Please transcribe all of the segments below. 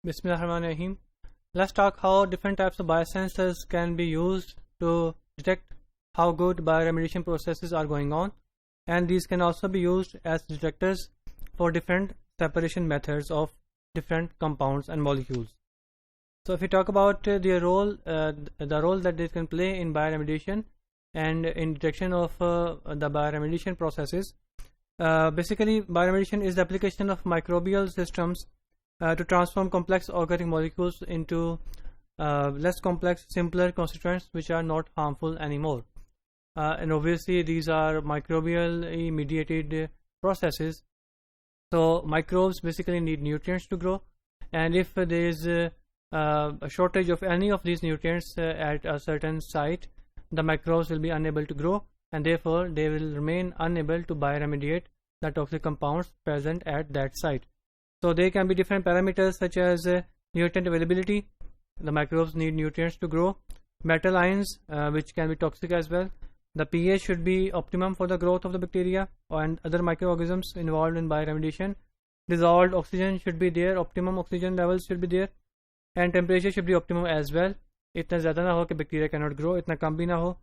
Bismillahirrahmanirrahim. Let's talk how different types of biosensors can be used to detect how good bioremediation processes are going on, and these can also be used as detectors for different separation methods of different compounds and molecules. So if we talk about the role that they can play in bioremediation and in detection of the bioremediation processes, basically bioremediation is the application of microbial systems to transform complex organic molecules into less complex, simpler constituents which are not harmful anymore. And obviously these are microbially mediated processes. So microbes basically need nutrients to grow, and if there is a shortage of any of these nutrients at a certain site, the microbes will be unable to grow, and therefore they will remain unable to bioremediate the toxic compounds present at that site. So there can be different parameters such as nutrient availability. The microbes need nutrients to grow. Metal ions, which can be toxic as well. The pH should be optimum for the growth of the bacteria and other microorganisms involved in bioremediation. Dissolved oxygen should be there. Optimum oxygen levels should be there. And temperature should be optimum as well. इतना ज़्यादा ना हो कि bacteria cannot grow, इतना कम भी ना हो.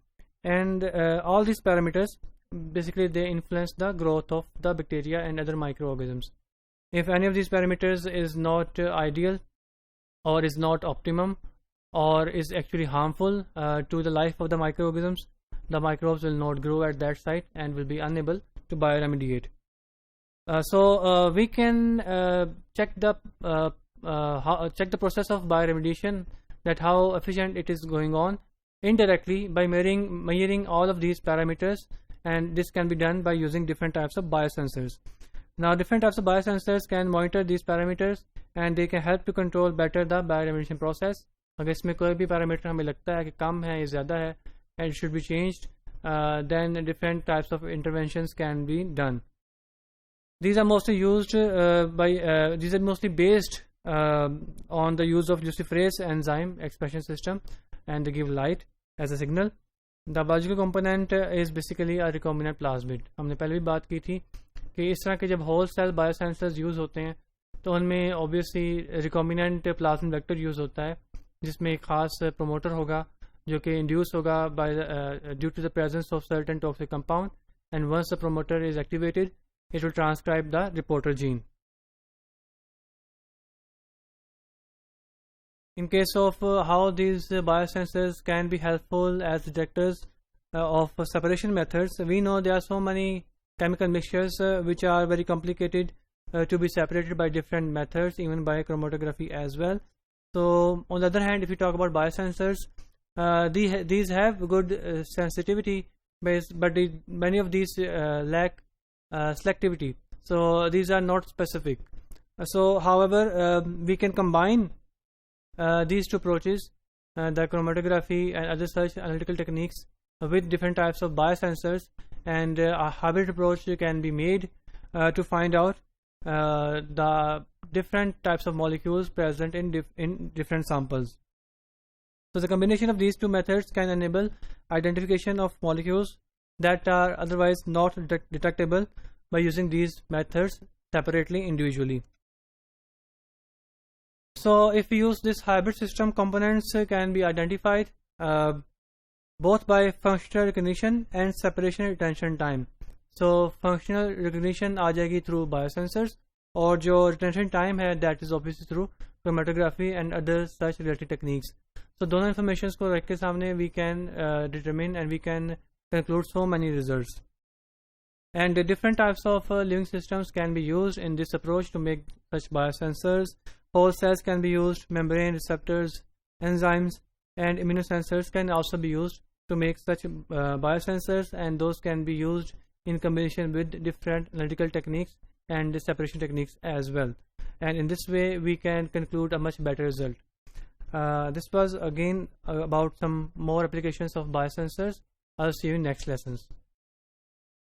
And all these parameters, basically they influence the growth of the bacteria and other microorganisms. If any of these parameters is not ideal, or is not optimum, or is actually harmful to the life of the microorganisms, the microbes will not grow at that site and will be unable to bioremediate. So we can check the process of bioremediation, that how efficient it is going on, indirectly by measuring all of these parameters, and this can be done by using different types of biosensors. Now different types of biosensors can monitor these parameters, and they can help to control better the bioremediation process. अगर इसमें कोई भी parameter हमें लगता है कि कम है या ज़्यादा है and it should be changed, then different types of interventions can be done. These are mostly used these are mostly based on the use of luciferase enzyme expression system, and they give light as a signal. The biological component is basically a recombinant plasmid. हमने पहले भी बात की थी कि इस तरह के जब होल सेल बायोसेंसर्स यूज़ होते हैं तो उनमें obviously recombinant plasmid vector use होता है, जिसमें एक ख़ास प्रोमोटर होगा जो कि इंड्यूस होगा due to the presence of certain toxic compound, and once the promoter is activated it will transcribe the reporter gene. In case of how these biosensors can be helpful as detectors of separation methods, we know there are so many chemical mixtures which are very complicated to be separated by different methods, even by chromatography as well. So on the other hand, if you talk about biosensors, these have good sensitivity, but many of these lack selectivity, so these are not specific. So however, we can combine these two approaches, the chromatography and other such analytical techniques, with different types of biosensors, and a hybrid approach can be made to find out the different types of molecules present in different samples. So the combination of these two methods can enable identification of molecules that are otherwise not detectable by using these methods separately, individually. So if we use this hybrid system, components can be identified both by functional recognition and separation retention time. So functional recognition आ जाएगी through biosensors, और जो retention time है that is obviously through chromatography and other such related techniques. So दोनों informations को रख के सामने we can determine and we can conclude so many results. And the different types of living systems can be used in this approach to make such biosensors. Whole cells can be used, membrane, receptors, enzymes, and immunosensors can also be used to make such biosensors, and those can be used in combination with different analytical techniques and separation techniques as well. And in this way, we can conclude a much better result. This was again about some more applications of biosensors. I'll see you in next lessons.